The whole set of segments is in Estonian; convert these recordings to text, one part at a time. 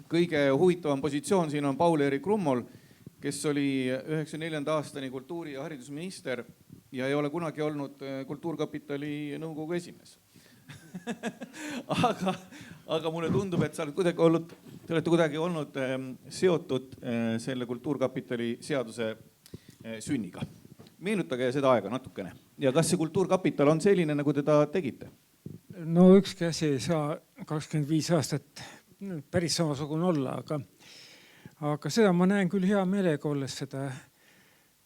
kõige huvitavam positsioon siin on Paul-Eerik Rummol, kes oli 94. aastani kultuuri- ja haridusminister ja ei ole kunagi olnud Kultuurkapitali nõukogu esimees. aga mulle tundub, et te olete kuidagi olnud seotud selle Kultuurkapitali seaduse sünniga. Meenutage seda aega natukene. Ja kas see Kultuurkapital on selline, nagu teda tegite? No ükski asi ei saa 25 aastat päris samasugune olla, aga seda ma näen küll hea meelega, olles seda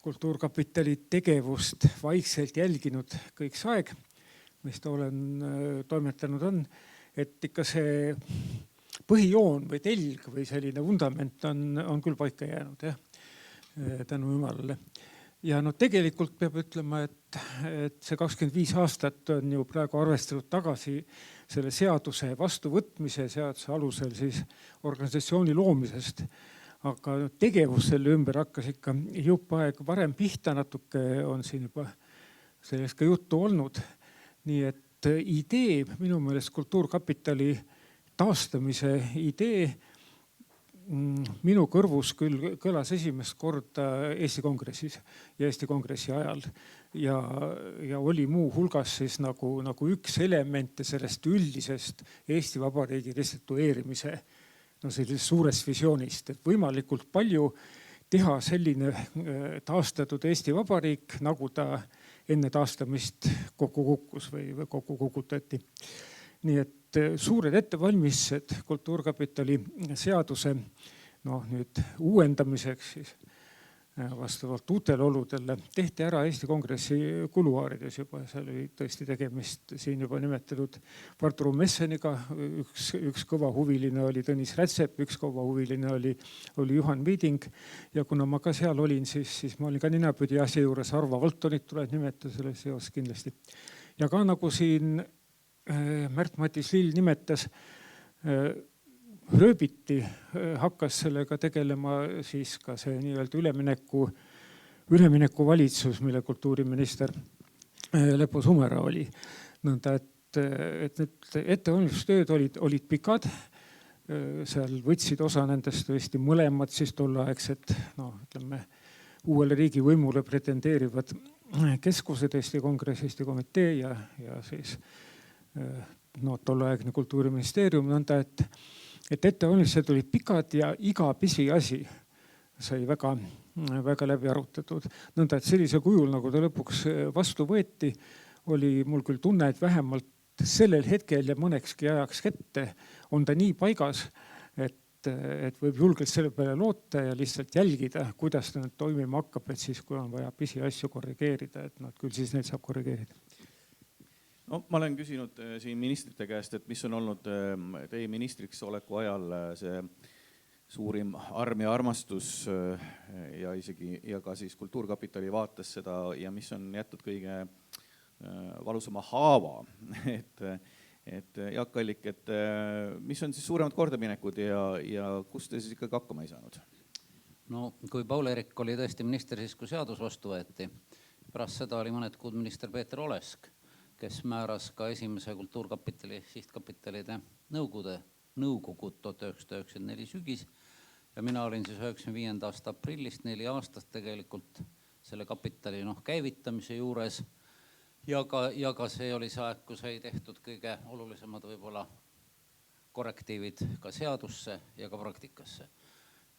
Kultuurkapitali tegevust vaikselt jälginud kõik see aeg, mis ta olen toimetanud on, et ikka see põhijoon või telg või selline vundament on küll paika jäänud, tänu Jumalale. Ja tegelikult peab ütlema, et see 25 aastat on ju praegu arvestatud tagasi selle seaduse vastuvõtmise seaduse alusel siis organisatsiooni loomisest. Aga tegevus selle ümber hakkas ikka jupp aeg varem pihta, natuke on siin juba sellest ka juttu olnud. Nii et idee, minu meelest Kultuurkapitali taastamise idee minu kõrvus küll kõlas esimest korda Eesti Kongressis ja Eesti Kongressi ajal ja oli muu hulgas siis nagu üks elemente sellest üldisest Eesti Vabariigi restitueerimise sellisest suurest visioonist, et võimalikult palju teha selline taastatud Eesti Vabariik, nagu ta enne taastamist kokku kukkus või kokku kukutati. Nii et suured ettevalmistused Kultuurkapitali seaduse nüüd uuendamiseks siis vastavalt uutele oludele tehti ära Eesti Kongressi kuluaarides juba. Seal oli tõesti tegemist siin juba nimetatud Partu Messeniga. Üks kõva huviline oli Tõnis Rätsep, üks kõva huviline oli Juhan Viiding. Ja kuna ma ka seal olin, siis ma olin ka ninapidi asja juures. Arvo Valtonit tuleb nimetada selles seos kindlasti. Ja ka nagu siin Märt-Matis Lill nimetas, Rööbiti hakkas sellega tegelema siis ka see nii-öelda ülemineku valitsus, mille kultuuriminister Lepo Sumera oli. Nõnda, et need ettevalmistustööd olid pikad. Seal võtsid osa nendest tõesti mõlemad siis tolleaegsed, uuele riigivõimule pretendeerivad keskused, Eesti Kongress, Eesti Komitee ja siis tolleaegne Kultuuriministeerium. Nõnda, et ettevalmistused olid pikad ja iga pisiasi sai väga läbi arutatud. Nõnda, et sellise kujul, nagu ta lõpuks vastu võeti, oli mul küll tunne, et vähemalt sellel hetkel ja mõnekski ajaks ette on ta nii paigas, et võib julgelt selle peale loota ja lihtsalt jälgida, kuidas ta nüüd toimima hakkab, et siis kui on vaja pisiasju korrigeerida, et küll siis neid saab korrigeerida. No, ma olen küsinud siin ministrite käest, et mis on olnud teie ministriks oleku ajal see suurim arm ja armastus ja ka siis Kultuurkapitali vaates seda ja mis on jätud kõige valusama haava. Et Jaak Allik, et mis on siis suuremad kordaminekud ja kust te siis ikkagi hakkama ei saanud? No, kui Paul-Eerik oli tõesti minister, siis kui seadus vastu võeti, pärast seda oli mõned kuud minister Peeter Olesk, kes määras ka esimese Kultuurkapitali sihtkapitalide nõukogu 1994 sügis. Ja mina olin siis 95. aasta aprillist 4 aastat tegelikult selle kapitali käivitamise juures. Ja ka see oli see aeg, kus ei tehtud kõige olulisemad võib-olla korrektiivid ka seadusse ja ka praktikasse.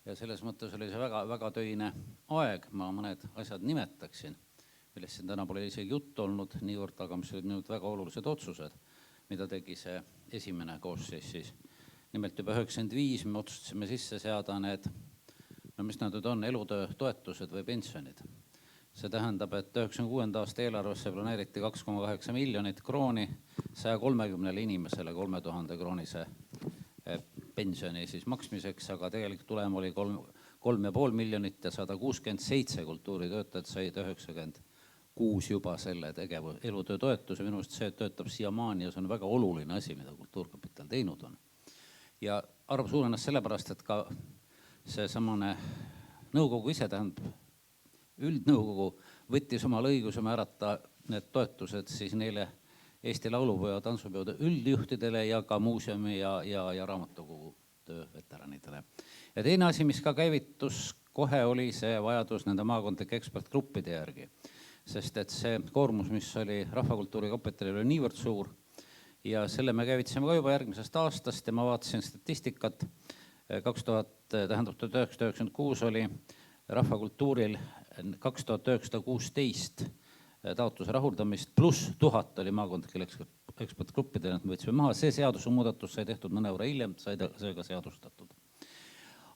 Ja selles mõttes oli see väga töine aeg, ma mõned asjad nimetaksin, millest siin täna pole isegi jutt olnud niivõrd, aga mis olid nüüd väga olulised otsused, mida tegi see esimene koosseis siis. Nimelt juba 95 me otsustasime sisse seada need, mis nad nüüd on, elutöö toetused või pensionid. See tähendab, et 96. aasta eelarvesse planeeriti 2,8 miljonit krooni 130 inimesele 3000 kroonise pensioni siis maksmiseks, aga tegelikult tulem oli 3,5 miljonit ja 167 kultuuritöötajad said 96 juba selle elutöö toetuse. Minu arust see töötab siiamaani ja see on väga oluline asi, mida Kultuurkapital teinud on. Ja arv suurenes sellepärast, et ka see samane nõukogu ise, tähendab üldnõukogu, võttis omal õiguse määrata need toetused siis neile Eesti laulupeo ja tantsupeode üldjuhtidele ja ka muuseumi ja raamatukogu tööveteranidele. Ja teine asi, mis ka käivitus kohe, oli see vajadus nende maakondlike ekspertgruppide järgi. Sest et see koormus, mis oli rahvakultuuri kapitalil, oli niivõrd suur ja selle me käivitasime ka juba järgmisest aastast ja ma vaatasin statistikat. 1996 oli rahvakultuuril 2916 taotluse rahuldamist, pluss 1000 oli maakondlikele ekspertgruppidele, et me võtsime maha. See seadusemuudatus sai tehtud mõnevõrra hiljem, sai ka seadustatud.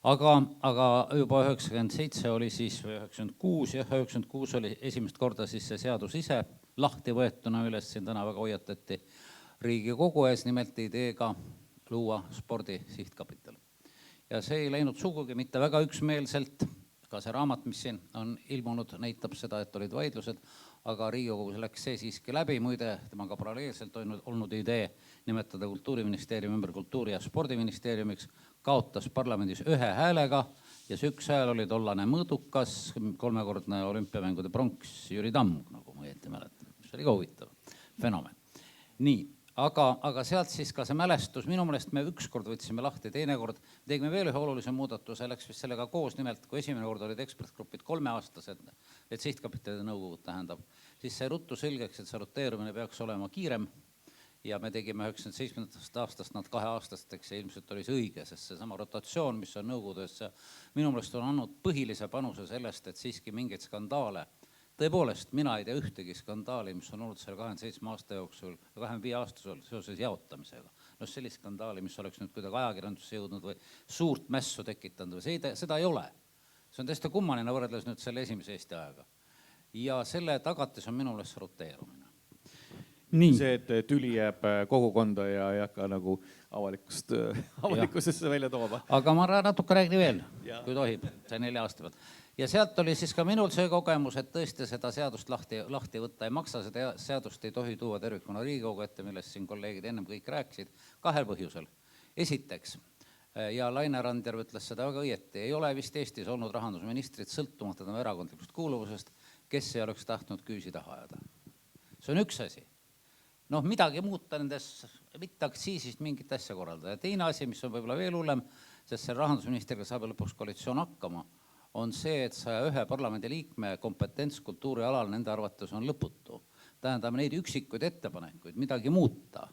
Aga juba 97 oli siis, või 96 oli esimest korda siis see seadus ise lahti võetuna üles, siin täna väga hoiatati Riigikogu ees nimelt ideega luua spordi sihtkapital. Ja see ei läinud sugugi mitte väga üksmeelselt, ka see raamat, mis siin on ilmunud, näitab seda, et olid vaidlused, aga Riigikogus läks see siiski läbi. Muide, temaga paralleelselt olnud idee nimetada Kultuuriministeeriumi ümber Kultuuri- ja Spordiministeeriumiks kaotas parlamendis ühe häälega ja see üks hääl oli tollane mõõdukas, 3-kordne olümpiamängude pronks Jüri Tamm, nagu ma õieti mäletan, mis oli ka huvitav fenomen. Nii, aga sealt siis ka see mälestus, minu meelest me ükskord võtsime lahti, teinekord tegime veel ühe olulise muudatuse, läks vist sellega koos, nimelt kui esimene kord olid ekspertgrupid 3-aastased, et sihtkapitalide nõukogud tähendab, siis sai ruttu selgeks, et see roteerumine peaks olema kiirem ja me tegime 97. aastast nad 2-aastasteks ja ilmselt oli see õige, sest see sama rotatsioon, mis on nõukogudes, minu meelest on andnud põhilise panuse sellest, et siiski mingeid skandaale. Tõepoolest, mina ei tea ühtegi skandaali, mis on olnud selle 27 aasta jooksul, 25 aastas seoses jaotamisega. Sellist skandaali, mis oleks nüüd kuidagi ajakirjandusse jõudnud või suurt mässu tekitanud, seda ei ole. See on täiesti kummaline võrreldes nüüd selle esimese Eesti ajaga. Ja selle tagatis on minu meelest roteerumine. Nii. See, et tüli jääb kogukonda ja ei hakka nagu avalikkusesse välja tooma. Aga ma natuke räägin veel, kui tohib, see 4 aasta pealt. Ja sealt oli siis ka minul see kogemus, et tõesti seda seadust lahti võtta ei maksa, seda seadust ei tohi tuua tervikuna Riigikogu ette, millest siin kolleegid ennem kõik rääkisid, 2 põhjusel. Esiteks, ja Laine Randjärv ütles seda väga õieti, ei ole vist Eestis olnud rahandusministrit sõltumata tema erakondlikust kuuluvusest, kes ei oleks tahtnud küüsi taha ajada. See on üks asi. Midagi muuta nendes, mitte aktsiisist mingit asja korraldada. Ja teine asi, mis on võib-olla veel hullem, sest see rahandusministriga saab lõpuks koalitsioon hakkama, on see, et 101 parlamendi liikme kompetents kultuurialal nende arvates on lõputu. Tähendab, neid üksikuid ettepanekuid, midagi muuta,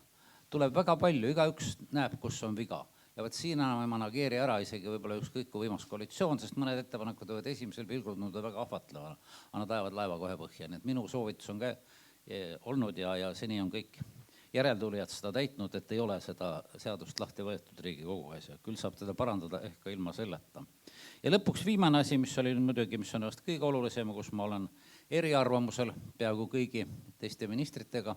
tuleb väga palju, igaüks näeb, kus on viga. Ja võt siin enam ei manageeri ära isegi võib-olla ükskõik kui võimas koalitsioon, sest mõned ettepanekud võivad esimesel pilgul väga ahvatlevana, aga nad ajavad laeva kohe põhja. Nii et minu soovitus on ka olnud ja seni on kõik järeltulijad seda täitnud, et ei ole seda seadust lahti võetud Riigikogu ees ja küll saab teda parandada ehk ka ilma selleta. Ja lõpuks viimane asi, mis oli muidugi, mis on kõige olulisem, kus ma olen eriarvamusel peaaegu kõigi teiste ministritega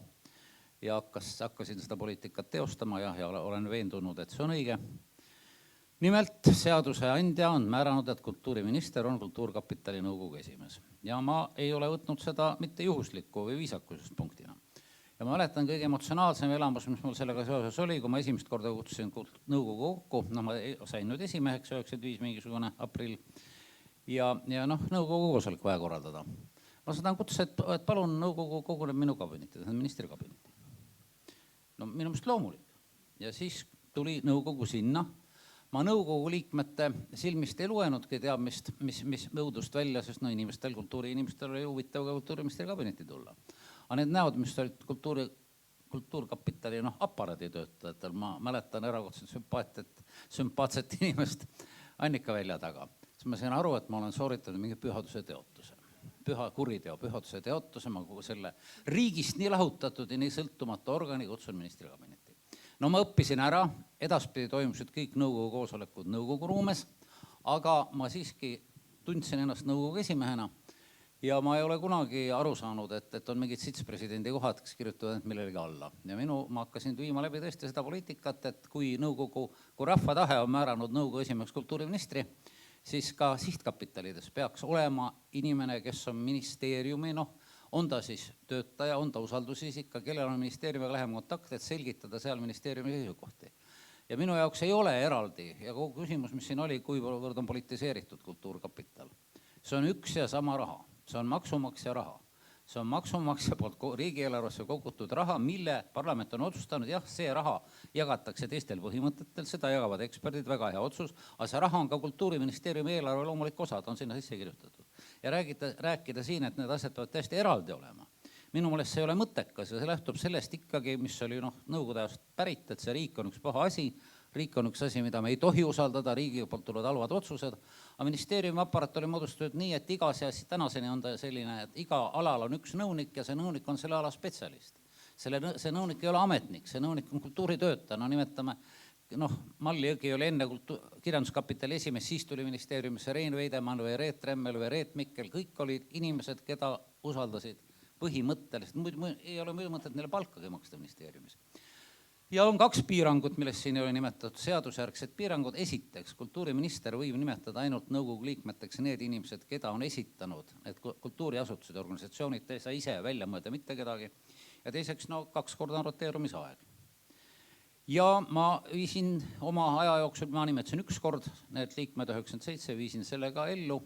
ja hakkasin seda poliitikat teostama ja olen veendunud, et see on õige. Nimelt seaduse andja on määranud, et kultuuriminister on Kultuurkapitali nõukogu esimees. Ja ma ei ole võtnud seda mitte juhusliku või viisakusest punktina. Ja ma mäletan kõige emotsionaalsem elamus, mis mul sellega seoses oli, kui ma esimest korda kutsusin nõukogu kokku, ma sain nüüd esimeheks 95 mingisugune aprill ja nõukogu koosolek vaja korraldada. Ma seda kutsus, et palun nõukogu koguneb minu kabinetti, ministri kabinetti. Minu meelest loomulik. Ja siis tuli nõukogu sinna. Ma nõukogu liikmete silmist ei luenudki teadmist, mis õudust välja, sest kultuuriinimestel oli huvitav ka kultuuriministri kabinetti tulla. Aga need näod, mis olid Kultuurkapitali aparaaditöötajatel, ma mäletan erakordselt sümpaatset inimest Annika välja taga. Siis ma sain aru, et ma olen sooritanud mingi pühaduse teotuse. Pühaduse teotuse, ma selle riigist nii lahutatud ja nii sõltumatu organi kutsun ministri kabinetti. Ma õppisin ära, edaspidi toimusid kõik nõukogu koosolekud nõukogu ruumes, aga ma siiski tundsin ennast nõukogu esimehena ja ma ei ole kunagi aru saanud, et on mingid sitspresidendi kohad, kes kirjutavad millelegi alla. Ja ma hakkasin viima läbi tõesti seda poliitikat, et kui rahva tahe on määranud nõukogu esimeheks kultuuriministri, siis ka sihtkapitalides peaks olema inimene, kes on ministeeriumi, on ta siis töötaja, on ta usaldusisik, kellel on ministeeriumiga lähem kontakt, et selgitada seal ministeeriumi seisukohti. Ja minu jaoks ei ole eraldi ja kogu küsimus, mis siin oli, kuivõrd on politiseeritud Kultuurkapital. See on üks ja sama raha, see on maksumaksja raha. See on maksumaksja poolt riigieelarvesse kogutud raha, mille parlament on otsustanud, jah, see raha jagatakse teistel põhimõtetel, seda jagavad eksperdid, väga hea otsus, aga see raha on ka Kultuuriministeeriumi eelarve loomulik osa, ta on sinna sisse kirjutatud. Ja rääkida siin, et need asjad peavad täiesti eraldi olema. Minu meelest see ei ole mõttekas ja see lähtub sellest ikkagi, mis oli nõukogude ajast pärit, et see riik on üks paha asi, riik on üks asi, mida me ei tohi usaldada, riigi poolt tulevad halvad otsused, aga ministeeriumi aparaat oli moodustatud nii, et tänaseni on ta selline, et iga alal on üks nõunik ja see nõunik on selle ala spetsialist. See nõunik ei ole ametnik, see nõunik on kultuuritöötaja, nimetame, Malli Jõgi oli enne kirjanduskapitali esimees, siis tuli ministeeriumisse Rein Veidemann või Reet Remmel või Reet Mikkel, kõik olid inimesed, keda usaldasid põhimõtteliselt, ei ole muidu mõtet neile palkagi maksta ministeeriumis. Ja on 2 piirangut, millest siin ei ole nimetatud seadusjärgsed piirangud. Esiteks, kultuuriminister võib nimetada ainult nõukogu liikmeteks need inimesed, keda on esitanud, et kultuuriasutused ja organisatsioonid ei saa ise välja mõelda mitte kedagi. Ja teiseks, 2 korda on roteerumisaeg. Ja ma viisin oma aja jooksul, ma nimetasin 1 kord, need liikmed 97 viisin sellega ellu.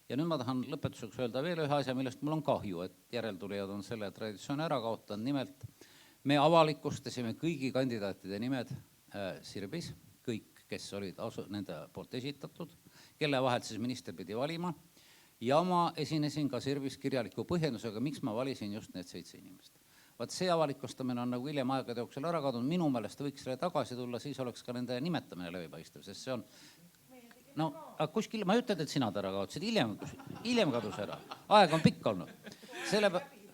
Ja nüüd ma tahan lõpetuseks öelda veel ühe asja, millest mul on kahju, et järeltulijad on selle traditsiooni ära kaotanud. Nimelt, me avalikustasime kõigi kandidaatide nimed Sirbis, kõik, kes olid nende poolt esitatud, kelle vahelt siis minister pidi valima. Ja ma esinesin ka Sirbis kirjaliku põhjendusega, miks ma valisin just need 7 inimest. Vaat see avalikustamine on hiljem aegade jooksul ära kadunud. Minu meelest võiks selle tagasi tulla, siis oleks ka nende nimetamine läbipaistev, sest see on kuskil, ma ei ütled, et sina ära kaotsid, hiljem kadus ära. Aeg on pikk olnud.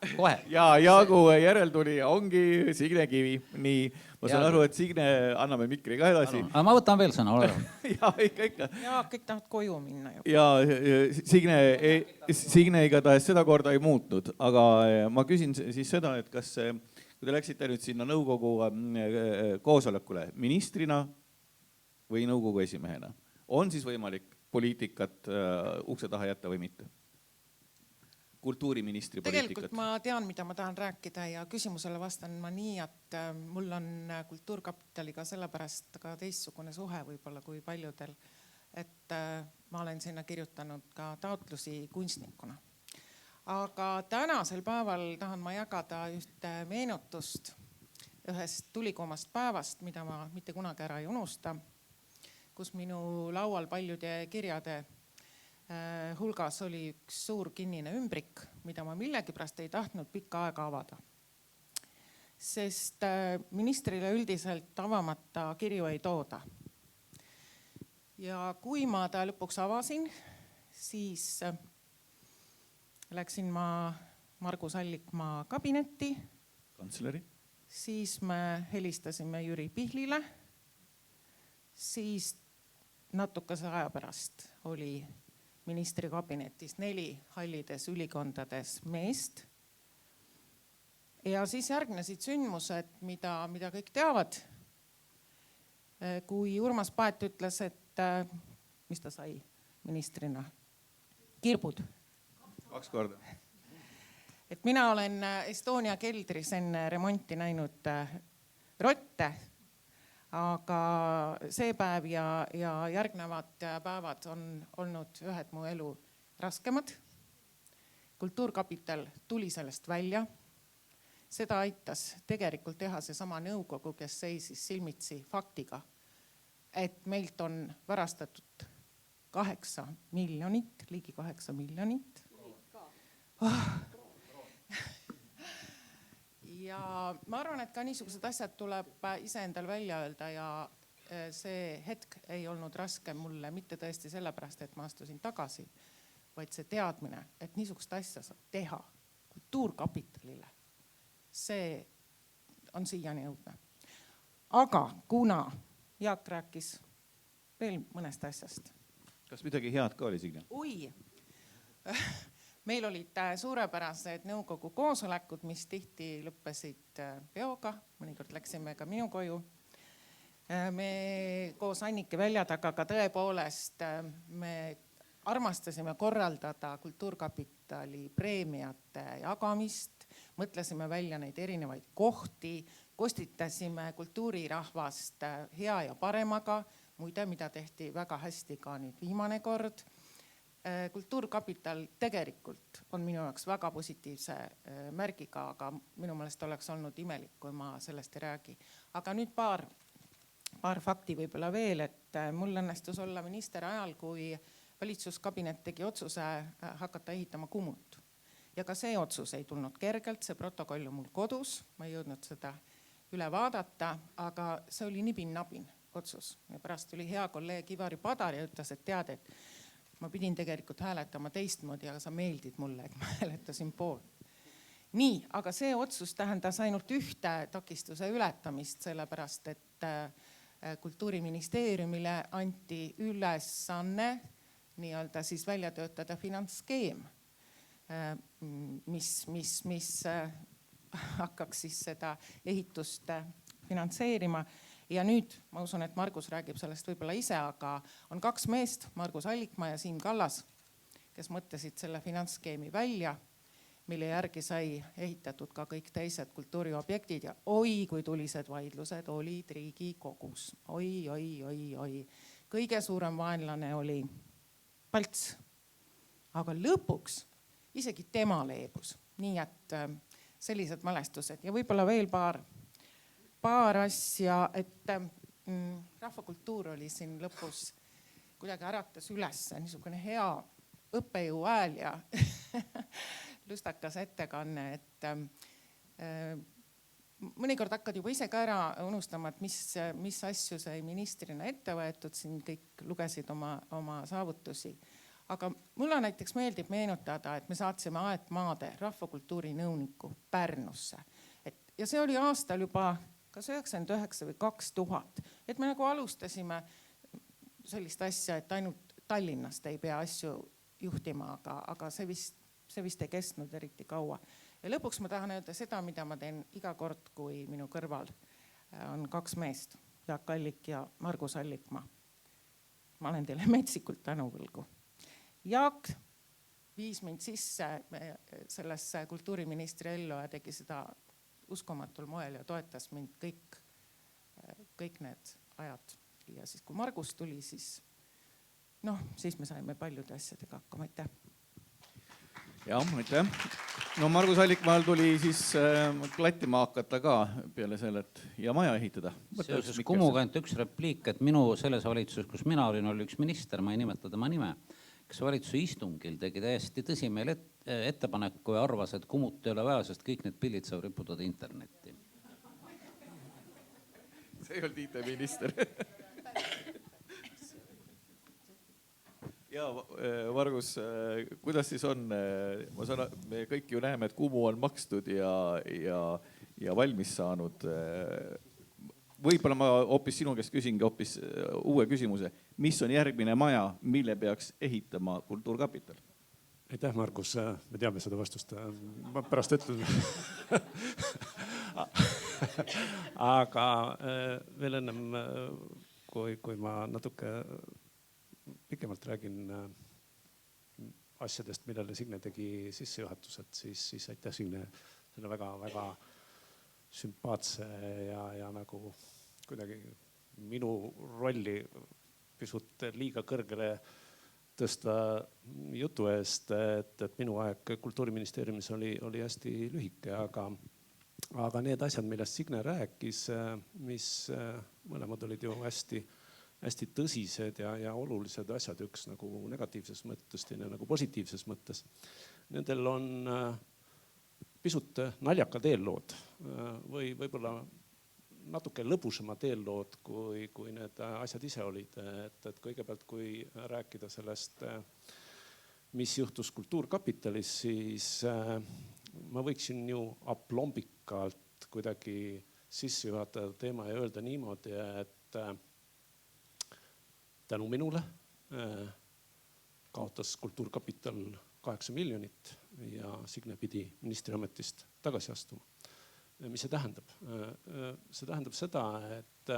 Kohe. Ja Jaagu järeltulija ongi Signe Kivi. Nii, ma saan aru, et Signe anname mikri ka edasi. Aga ma võtan veel sõna, ole. Ja, ikka. Ja kõik tahavad koju minna. Ja Signe igatahes seda korda ei muutnud, aga ma küsin siis seda, et kas, kui te läksite nüüd sinna nõukogu koosolekule ministrina või nõukogu esimehena, on siis võimalik poliitikat ukse taha jätta või mitte? Kultuuriministri poliitikat. Tegelikult ma tean, mida ma tahan rääkida ja küsimusele vastan ma nii, et mul on Kultuurkapitaliga sellepärast ka teistsugune suhe võib-olla kui paljudel, et ma olen sinna kirjutanud ka taotlusi kunstnikuna. Aga tänasel päeval tahan ma jagada ühte meenutust ühest tulikuumast päevast, mida ma mitte kunagi ära ei unusta, kus minu laual paljude kirjade hulgas oli üks suur kinnine ümbrik, mida ma millegipärast ei tahtnud pikka aega avada. Sest ministrile üldiselt avamata kirju ei tooda. Ja kui ma ta lõpuks avasin, siis läksin ma Margus Allikmaa kabinetti. Kantsleri. Siis me helistasime Jüri Pihlile. Siis natukese aja pärast oli ministri kabinetis 4 hallides ülikondades meest. Ja siis järgnesid sündmused, mida kõik teavad. Kui Urmas Paet ütles, et mis ta sai ministrina? Kirbud. 2 korda. Et mina olen Estonia keldris enne remonti näinud rotte, aga see päev ja järgnevad päevad on olnud ühed mu elu raskemad. Kultuurkapital tuli sellest välja. Seda aitas tegelikult teha see sama nõukogu, kes seisis silmitsi faktiga, et meilt on varastatud 8 miljonit, ligi 8 miljonit. Ja ma arvan, et ka niisugused asjad tuleb iseendal välja öelda ja see hetk ei olnud raske mulle mitte tõesti sellepärast, et ma astusin tagasi, vaid see teadmine, et niisugust asja saab teha Kultuurkapitalile, see on siiani õudne. Aga kuna Jaak rääkis veel mõnest asjast. Kas midagi head ka oli, Signe? Meil olid suurepärased nõukogu koosolekud, mis tihti lõppesid peoga, mõnikord läksime ka minu koju. Me koos Annike Väljataga ka tõepoolest me armastasime korraldada Kultuurkapitali preemiate jagamist, mõtlesime välja neid erinevaid kohti, kostitasime kultuurirahvast hea ja paremaga, muide, mida tehti väga hästi ka nüüd viimane kord. Kultuurkapital tegelikult on minu jaoks väga positiivse märgiga, aga minu meelest oleks olnud imelik, kui ma sellest ei räägi. Aga nüüd paar fakti võib-olla veel, et mul õnnestus olla minister ajal, kui valitsuskabinet tegi otsuse hakata ehitama Kumut. Ja ka see otsus ei tulnud kergelt, see protokoll on mul kodus, ma ei jõudnud seda üle vaadata, aga see oli nibin-nabin otsus. Ja pärast tuli hea kolleeg Ivari Padar ja ütles, et tead, et ma pidin tegelikult hääletama teistmoodi, aga sa meeldid mulle, et ma hääletasin poolt. Nii, aga see otsus tähendas ainult ühte takistuse ületamist, sellepärast et Kultuuriministeeriumile anti ülesanne nii-öelda siis välja töötada finantsskeem, mis hakkaks siis seda ehitust finantseerima. Ja nüüd ma usun, et Margus räägib sellest võib-olla ise, aga on kaks meest, Margus Allikmaa ja Siim Kallas, kes mõtlesid selle finantsskeemi välja, mille järgi sai ehitatud ka kõik teised kultuuriobjektid ja oi, kui tulised vaidlused olid Riigikogus. Oi. Kõige suurem vaenlane oli Palts. Aga lõpuks isegi tema leebus. Nii et sellised mälestused ja võib-olla veel paar asja, et rahvakultuur oli siin lõpus kuidagi äratas üles niisugune hea õppejõu hääl ja lustakas ettekanne, et mõnikord hakkad juba ise ka ära unustama, et mis asju sai ministrina ette võetud, siin kõik lugesid oma saavutusi. Aga mulle näiteks meeldib meenutada, et me saatsime Aet Maade rahvakultuuri nõuniku Pärnusse. Ja see oli aastal juba kas 99 või 2000. Et me nagu alustasime sellist asja, et ainult Tallinnast ei pea asju juhtima, aga see vist ei kestnud eriti kaua. Ja lõpuks ma tahan öelda seda, mida ma teen iga kord, kui minu kõrval on kaks meest, Jaak Allik ja Margus Allikmaa. Ma olen teile metsikult tänuvõlgu. Jaak viis mind sisse sellesse kultuuriministri ellu ja tegi seda uskumatul moel ja toetas mind kõik need ajad. Ja siis kui Margus tuli, siis me saime paljude asjadega hakkama. Aitäh! Jah, aitäh! No Margus Allikmaal tuli siis klattima hakata ka peale selle, et ja maja ehitada. Seoses Kumuga ainult üks repliik, et minu selles valitsuses, kus mina olin, oli üks minister, ma ei nimeta tema nime, kes valitsuse istungil tegi täiesti tõsimeele ettepaneku ja arvas, et Kumut ei ole vaja, sest kõik need pildid saab riputada internetti. See ei olnud IT-minister. Ja Margus, kuidas siis on? Ma saan, me kõik ju näeme, et Kumu on makstud ja valmis saanud. Võib-olla ma hoopis sinu käest küsingi hoopis uue küsimuse. Mis on järgmine maja, mille peaks ehitama Kultuurkapital? Aitäh, Margus. Me teame seda vastust. Ma pärast ütlen. Aga veel ennem, kui ma natuke pikemalt räägin asjadest, millele Signe tegi sissejuhatused, siis aitäh Signe selle väga sümpaatse ja nagu kuidagi minu rolli pisut liiga kõrgele tõsta jutu eest, et minu aeg Kultuuriministeeriumis oli hästi lühike, aga need asjad, millest Signe rääkis, mis mõlemad olid ju hästi tõsised ja olulised asjad, üks nagu negatiivses mõttes, teine nagu positiivses mõttes. Nendel on pisut naljakad eellood või võib-olla natuke lõbusamad eellood, kui need asjad ise olid. Et kõigepealt, kui rääkida sellest, mis juhtus Kultuurkapitalis, siis ma võiksin ju aplombikalt kuidagi sisse juhatada teema ja öelda niimoodi, et tänu minule kaotas Kultuurkapital 8 miljonit ja Signe pidi ministriametist tagasi astuma. Mis see tähendab? See tähendab seda, et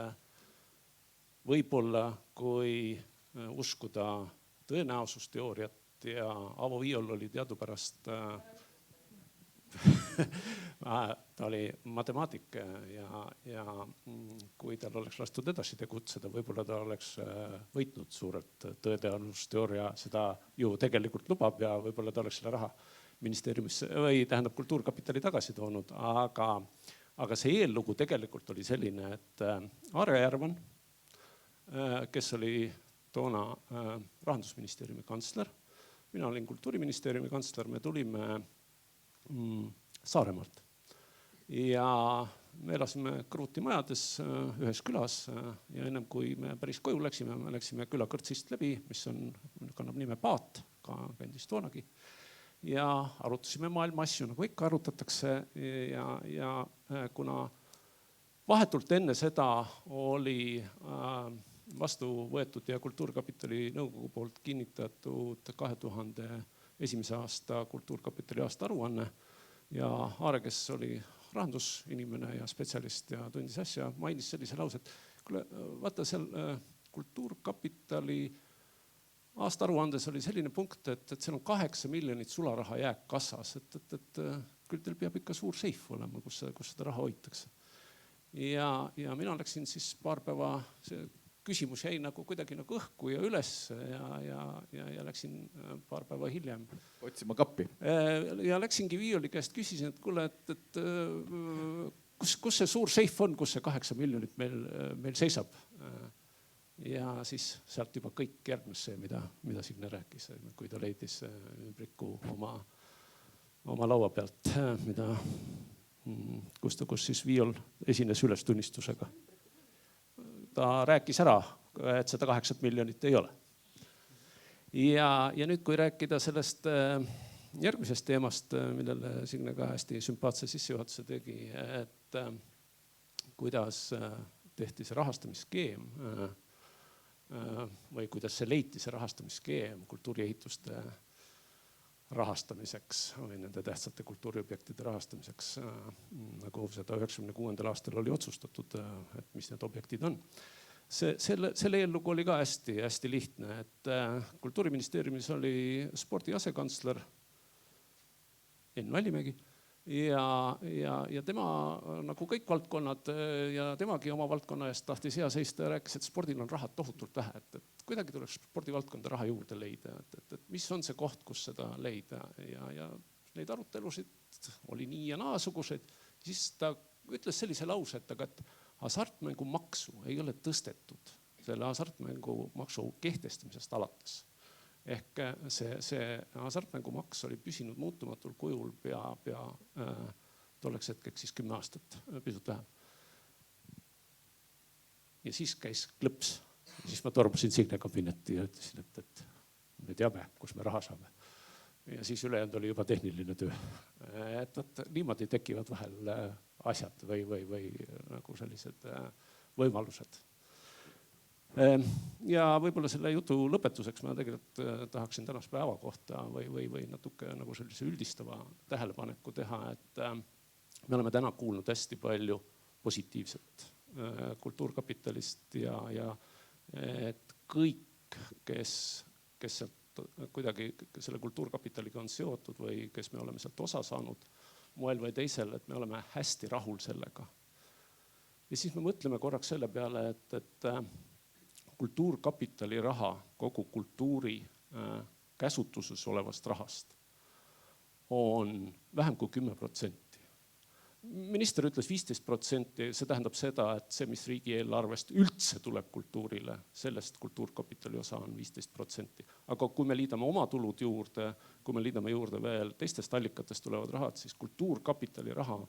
võib-olla kui uskuda tõenäosusteooriat ja Avo Viiol oli teadupärast ta oli matemaatik ja kui tal oleks lastud edasi tegutseda, võib-olla ta oleks võitnud suurelt. Tõenäosusteooria seda ju tegelikult lubab ja võib-olla ta oleks selle raha ministeeriumisse või tähendab Kultuurkapitali tagasi toonud, aga see eellugu tegelikult oli selline, et Aare Järvan, kes oli toona Rahandusministeeriumi kantsler, mina olin Kultuuriministeeriumi kantsler, me tulime Saaremaalt ja me elasime kõrvuti majades ühes külas ja ennem kui me päris koju läksime, me läksime külakõrtsist läbi, mis kannab nime Paat, ka kandis toonagi. Ja arutasime maailma asju, nagu ikka arutatakse ja kuna vahetult enne seda oli vastu võetud ja Kultuurkapitali nõukogu poolt kinnitatud 2001. aasta Kultuurkapitali aasta aruanne ja Aare, kes oli rahandusinimene ja spetsialist ja tundis asja, mainis sellise lause, et kuule, vaata seal Kultuurkapitali aasta aruandes oli selline punkt, et seal on 8 miljonit sularaha jääk kassas, et küll teil peab ikka suur seif olema, kus seda raha hoitakse. Ja mina läksin siis paar päeva, see küsimus jäi nagu kuidagi nagu õhku ja üles ja läksin paar päeva hiljem. Otsima kappi. Ja läksingi Viioli käest, küsisin, et kuule, et kus see suur seif on, kus see 8 miljonit meil seisab. Ja siis sealt juba kõik järgnes see, mida Signe rääkis, kui ta leidis ümbriku oma laua pealt, kus siis Viiol esines ülestunnistusega. Ta rääkis ära, et seda 8 miljonit ei ole. Ja nüüd, kui rääkida sellest järgmisest teemast, millele Signe ka hästi sümpaatse sissejuhatuse tegi, et kuidas tehti see rahastamisskeem või kuidas see leiti see rahastamisskeem kultuuriehituste rahastamiseks või nende tähtsate kultuuriobjektide rahastamiseks, nagu seda 1996. aastal oli otsustatud, et mis need objektid on. Selle eellugu oli ka hästi lihtne, et Kultuuriministeeriumis oli spordi asekantsler Enn Vallimägi ja tema nagu kõik valdkonnad ja temagi oma valdkonna eest tahtis hea seista ja rääkis, et spordil on raha tohutult vähe, et kuidagi tuleks spordivaldkonda raha juurde leida, et mis on see koht, kus seda leida ja neid arutelusid oli nii ja naasuguseid. Siis ta ütles sellise lause, et hasartmängumaksu ei ole tõstetud selle hasartmängumaksu kehtestamisest alates. Ehk see hasartmängumaks oli püsinud muutumatul kujul pea tolleks hetkeks siis 10 aastat, pisut vähem. Ja siis käis klõps. Ja siis ma tormasin Signe kabinetti ja ütlesin, et me teame, kus me raha saame. Ja siis ülejäänud oli juba tehniline töö. Et niimoodi tekivad vahel asjad või nagu sellised võimalused. Ja võib-olla selle jutu lõpetuseks ma tegelikult tahaksin tänast päeva kohta või natuke nagu sellise üldistava tähelepaneku teha, et me oleme täna kuulnud hästi palju positiivset Kultuurkapitalist ja et kõik, kes sealt kuidagi selle Kultuurkapitaliga on seotud või kes me oleme sealt osa saanud moel või teisel, et me oleme hästi rahul sellega. Ja siis me mõtleme korraks selle peale, et Kultuurkapitali raha kogu kultuuri käsutuses olevast rahast on vähem kui 10%. Minister ütles 15%, see tähendab seda, et see, mis riigieelarvest üldse tuleb kultuurile, sellest Kultuurkapitali osa on 15%. Aga kui me liidame oma tulud juurde, kui me liidame juurde veel teistest allikatest tulevad rahad, siis Kultuurkapitali raha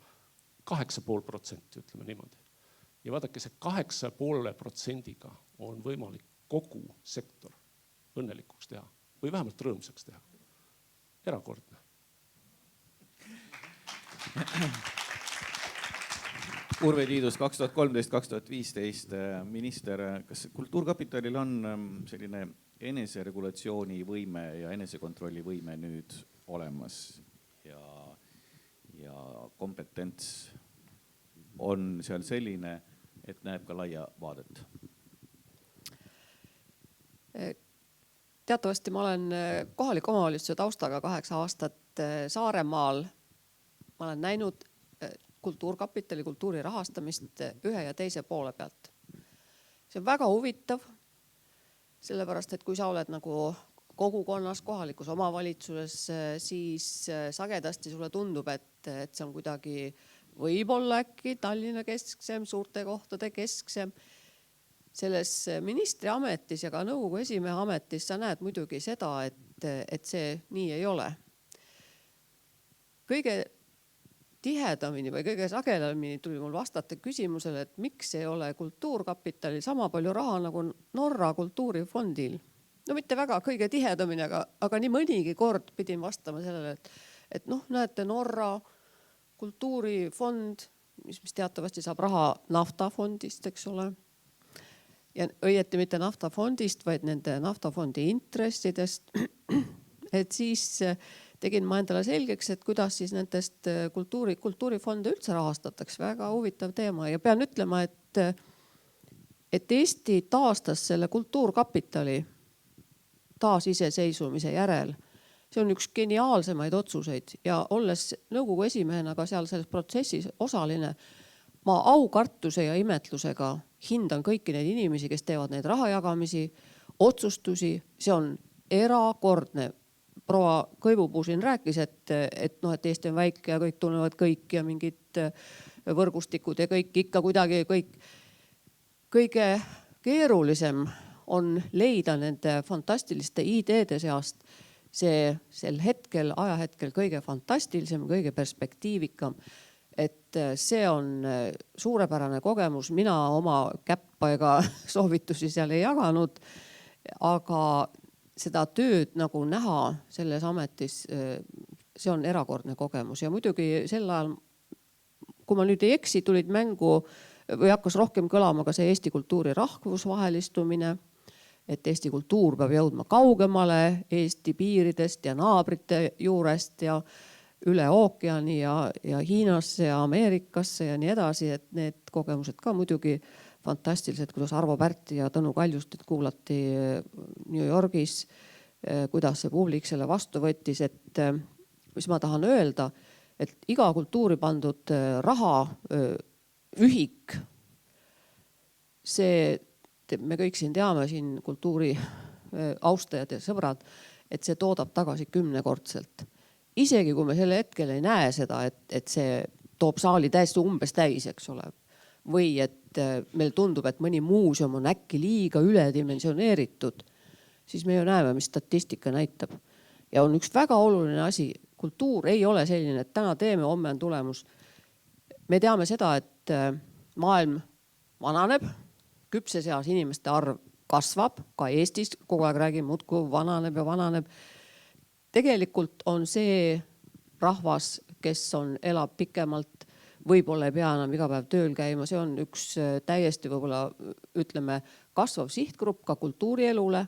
8,5%, ütleme niimoodi. Ja vaadake, see 8,5%-ga on võimalik kogu sektor õnnelikuks teha või vähemalt rõõmsaks teha. Erakordne. Urve Tiidus 2013-2015 minister, kas Kultuurkapitalil on selline eneseregulatsiooni võime ja enesekontrolli võime nüüd olemas ja kompetents on seal selline, et näeb ka laia vaadet? Teatavasti ma olen kohaliku omavalitsuse taustaga 8 aastat Saaremaal. Ma olen näinud Kultuurkapitali, kultuuri rahastamist ühe ja teise poole pealt. See on väga huvitav, sellepärast, et kui sa oled nagu kogukonnas, kohalikus omavalitsuses, siis sagedasti sulle tundub, et see on kuidagi võib-olla äkki Tallinna kesksem, suurte kohtade kesksem. Selles ministri ametis ja ka nõukogu esimehe ametis sa näed muidugi seda, et see nii ei ole. Kõige tihedamini või kõige sagedamini tuli mul vastata küsimusele, et miks ei ole Kultuurkapitalil sama palju raha nagu Norra kultuurifondil. No mitte väga kõige tihedamini, aga nii mõnigi kord pidin vastama sellele, et näete, Norra kultuurifond, mis teatavasti saab raha naftafondist, eks ole. Ja õieti mitte naftafondist, vaid nende naftafondi intressidest. Et siis tegin ma endale selgeks, et kuidas siis nendest kultuurifonde üldse rahastatakse. Väga huvitav teema ja pean ütlema, et Eesti taastas selle Kultuurkapitali taasiseseisvumise järel. See on üks geniaalsemaid otsuseid ja olles nõukogu esimehena ka seal selles protsessis osaline, ma aukartuse ja imetlusega hindan kõiki neid inimesi, kes teevad neid rahajagamisi, otsustusi. See on erakordne. Proua Kõivupuu siin rääkis, et Eesti on väike ja kõik tunnevad kõik ja mingid võrgustikud ja kõik ikka kuidagi kõik. Kõige keerulisem on leida nende fantastiliste ideede seast sel hetkel, ajahetkel kõige fantastilisem, kõige perspektiivikam. Et see on suurepärane kogemus. Mina oma käppa ega soovitusi seal ei jaganud, aga seda tööd nagu näha selles ametis, see on erakordne kogemus. Ja muidugi sel ajal, kui ma nüüd ei eksi, tulid mängu või hakkas rohkem kõlama ka see Eesti kultuuri rahvusvahelistumine, et Eesti kultuur peab jõudma kaugemale Eesti piiridest ja naabrite juurest ja üle ookeani ja Hiinasse ja Ameerikasse ja nii edasi, et need kogemused ka muidugi fantastilised, kuidas Arvo Pärti ja Tõnu Kaljustit kuulati New Yorgis, kuidas see publik selle vastu võttis, et mis ma tahan öelda, et iga kultuuri pandud raha ühik, see, me kõik siin teame, siin kultuuri austajad ja sõbrad, et see toodab tagasi 10-kordselt. Isegi kui me selle hetkel ei näe seda, et see toob saali täiesti umbes täis, eks ole. Või et meil tundub, et mõni muuseum on äkki liiga üledimensioneeritud, siis me ju näeme, mis statistika näitab. Ja on üks väga oluline asi. Kultuur ei ole selline, et täna teeme, homme on tulemus. Me teame seda, et maailm vananeb, küpses eas inimeste arv kasvab, ka Eestis kogu aeg räägime, muudkui vananeb ja vananeb. Tegelikult on see rahvas, kes elab pikemalt, võib-olla ei pea enam iga päev tööl käima. See on üks täiesti võib-olla, ütleme, kasvav sihtgrupp ka kultuurielule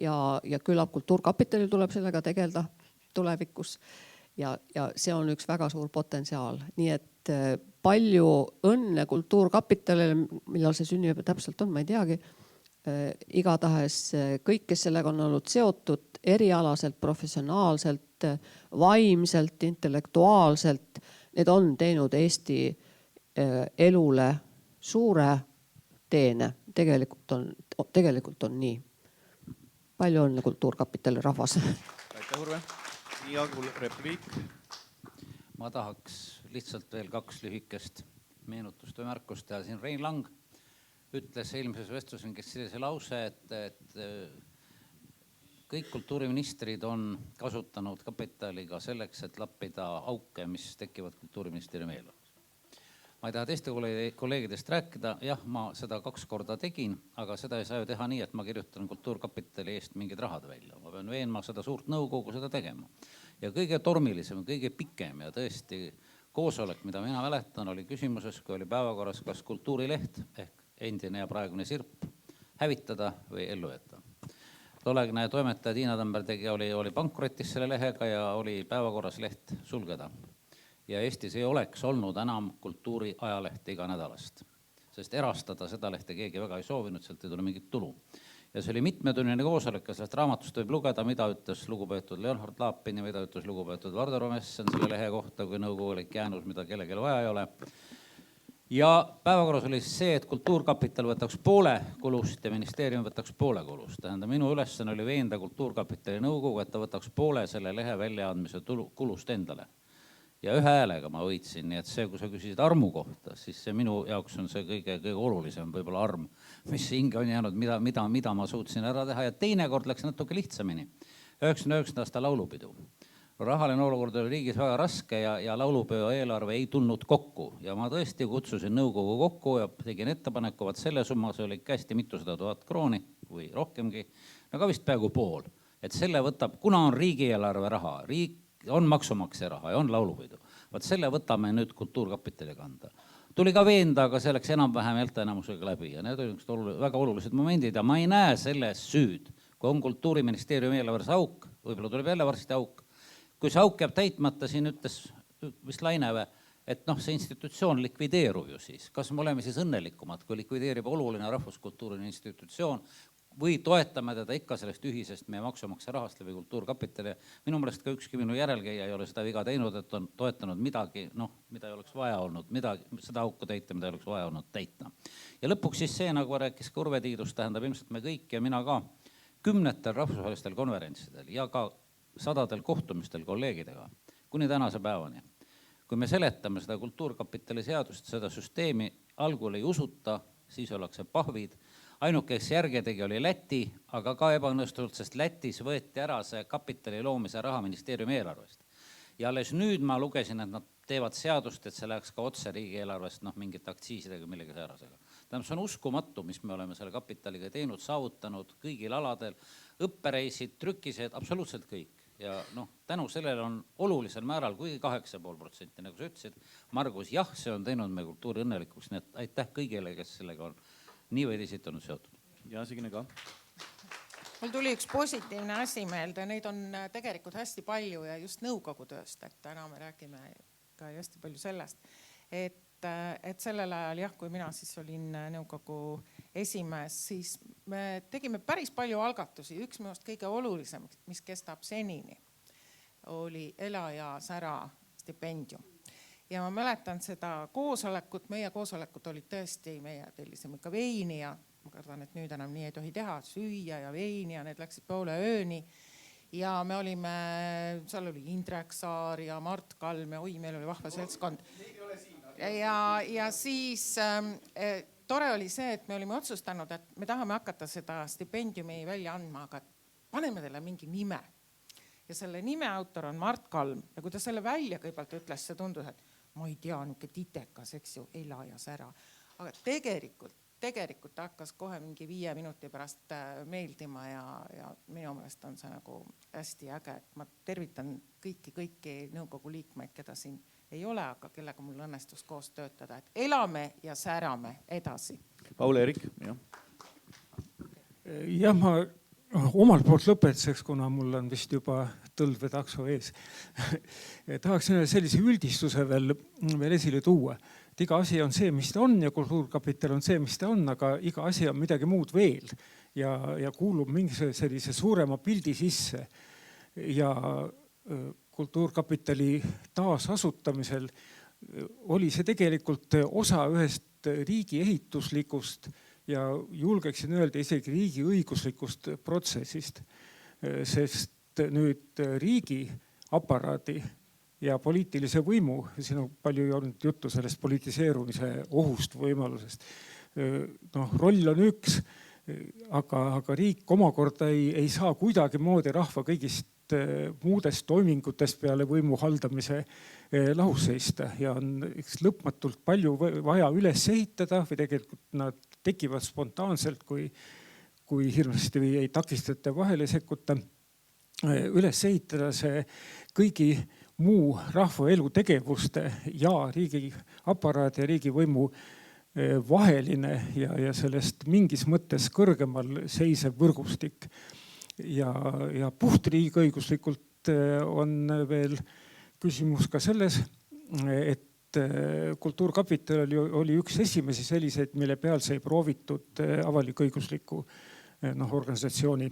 ja küllap Kultuurkapitalil tuleb sellega tegeleda tulevikus. Ja see on üks väga suur potentsiaal. Nii et palju õnne Kultuurkapitalile, millal see sünnib täpselt on, ma ei teagi. Igatahes kõik, kes sellega on olnud seotud erialaselt, professionaalselt, vaimselt, intellektuaalselt, need on teinud Eesti elule suure teene. Tegelikult on nii. Palju õnne Kultuurkapitali rahvas. Aitäh, Urve. Ja repliik. Ma tahaks lihtsalt veel 2 lühikest meenutust või märkust teha. Siin Rein Lang ütles eelmises vestlusringis sellise lause, et kõik kultuuriministrid on kasutanud kapitaliga selleks, et lappida auke, mis tekivad kultuuriministeeriumi eelarves. Ma ei taha teiste kolleegidest rääkida. Jah, ma seda 2 korda tegin, aga seda ei saa ju teha nii, et ma kirjutan Kultuurkapitali eest mingid rahad välja. Ma pean veenma seda suurt nõukogu seda tegema. Ja kõige tormilisem, kõige pikem ja tõesti koosolek, mida mina mäletan, oli küsimuses, kui oli päevakorras, kas kultuurileht ehk endine ja praegune Sirp hävitada või ellu jätta. Tollegne toimetaja Tiina Tamber oli pankrotis selle lehega ja oli päevakorras leht sulgeda. Ja Eestis ei oleks olnud enam kultuuri ajalehte iga nädalast, sest erastada seda lehte keegi väga ei soovinud, sealt ei tule mingit tulu. ja see oli mitmetunnine koosolek ja sellest raamatust võib lugeda, mida ütles lugupeetud Leonhard Laapin ja mida ütles lugupeetud Vardo Romessen selle lehe kohta, kui nõukogulik jäänus, mida kellelgi vaja ei ole. Ja päevakorras oli see, et Kultuurkapital võtaks poole kulust ja ministeerium võtaks poole kulust. Tähendab, minu ülesanne oli veenda Kultuurkapitali nõukogu, et ta võtaks poole selle lehe väljaandmise kulust endale. Ja ühe häälega ma võitsin, nii et see, kui sa küsisid armu kohta, siis see minu jaoks on see kõige olulisem võib-olla arm, mis hinge on jäänud, mida ma suutsin ära teha. Ja teine kord läks natuke lihtsamini. 99. aasta laulupidu. Rahaline olukord oli riigis väga raske ja laulupeo eelarve ei tulnud kokku. Ja ma tõesti kutsusin nõukogu kokku ja tegin ettepaneku, et selle summa see oli hästi mitusada tuhat krooni või rohkemgi, aga vist peaaegu pool. Et selle võtab, kuna on riigieelarve raha, riik on maksumaksja raha ja on laulupidu. Vaat selle võtame nüüd Kultuurkapitali kanda. Tuli ka veenda, aga see läks enam-vähem häälteenamusega läbi ja need olid väga olulised momendid ja ma ei näe selles süüd, kui on Kultuuriministeeriumi eelarves auk, võib-olla tuleb jälle varsti auk. Kui see auk jääb täitmata, siin ütles vist Laineväe, et see institutsioon likvideerub ju siis. Kas me oleme siis õnnelikumad, kui likvideerib oluline rahvuskultuurini institutsioon või toetame teda ikka sellest ühisest meie maksumaksja rahast läbi Kultuurkapitali. Minu meelest ka ükski minu järelkäija ei ole seda viga teinud, et on toetanud midagi, mida ei oleks vaja olnud, seda auku täita, mida ei oleks vaja olnud täita. Ja lõpuks siis see, nagu rääkis ka Urve Tiidus, tähendab ilmselt me kõik ja mina ka kümnetel rahvusvahelistel konverentsidel ja ka sadadel kohtumistel kolleegidega kuni tänase päevani. Kui me seletame seda Kultuurkapitali seadust, seda süsteemi algul ei usuta, siis ollakse pahvid. Ainuke, kes järge tegi, oli Läti, aga ka ebaõnnestunult, sest Lätis võeti ära see kapitali loomise raha ministeeriumi eelarvest. Ja alles nüüd ma lugesin, et nad teevad seadust, et see läheks ka otse riigieelarvest mingite aktsiisidega, millegi säärasega. Tähendab, see on uskumatu, mis me oleme selle kapitaliga teinud, saavutanud kõigil aladel, õppereisid, trükised, absoluutselt kõik. Ja tänu sellele on olulisel määral, kuigi 8,5%, nagu sa ütlesid, Margus, jah, see on teinud me kultuuri õnnelikuks, nii et aitäh kõigile, kes sellega on nii või teisiti olnud seotud. Ja Signe ka. Mul tuli üks positiivne asi meelde, neid on tegelikult hästi palju ja just nõukogu tööst, et täna me räägime ka hästi palju sellest, et sellel ajal jah, kui mina siis olin nõukogu esimees, siis me tegime päris palju algatusi. Üks minust kõige olulisem, mis kestab senini, oli Ela ja Sära stipendium. Ja ma mäletan seda koosolekut, meie koosolekut olid tõesti, meie tellisime ka veini ja ma kardan, et nüüd enam nii ei tohi teha, süüa ja veini ja need läksid poole ööni. Ja me olime, seal oli Indrek Saar ja Mart Kalm ja meil oli vahva seltskond. Ja siis tore oli see, et me olime otsustanud, et me tahame hakata seda stipendiumi välja andma, aga paneme teile mingi nime. Ja selle nime autor on Mart Kalm ja kui ta selle välja kõigepealt ütles, see tundus, et ma ei tea, niuke titekas, eks ju, Ela ja Sära. Aga tegelikult hakkas kohe mingi 5 minuti pärast meeldima ja minu meelest on see nagu hästi äge. Ma tervitan kõiki nõukogu liikmeid, keda siin ei ole, aga kellega mul õnnestus koos töötada. Et elame ja särame edasi. Paul-Erik, jah. Jah, ma omalt poolt lõpetuseks, kuna mul on vist juba tõlvetakso ees. Tahaksin sellise üldistuse veel esile tuua. Et iga asi on see, mis ta on ja Kultuurkapital on see, mis ta on, aga iga asi on midagi muud veel ja kuulub mingi sellise suurema pildi sisse. Ja Kultuurkapitali taasasutamisel oli see tegelikult osa ühest riigi ehituslikust ja julgeksin öelda isegi riigi õiguslikust protsessist, sest nüüd riigi aparaadi ja poliitilise võimu, siin on palju olnud juttu sellest politiseerumise ohust võimalusest. Roll on üks, aga riik omakorda ei saa kuidagi moodi rahva kõigist muudest toimingutest peale võimu haldamise lahus seista ja on lõpmatult palju vaja üles ehitada või tegelikult nad tekivad spontaanselt, kui hirmsasti ei takistata vahele sekkuta. Üles ehitada see kõigi muu rahvaelu tegevuste ja riigi aparaadi ja riigi võimu vaheline ja sellest mingis mõttes kõrgemal seisev võrgustik. Ja puht riigiõiguslikult on veel küsimus ka selles, et Kultuurkapital oli üks esimesi selliseid, mille peal sai proovitud avalik-õiguslikku organisatsiooni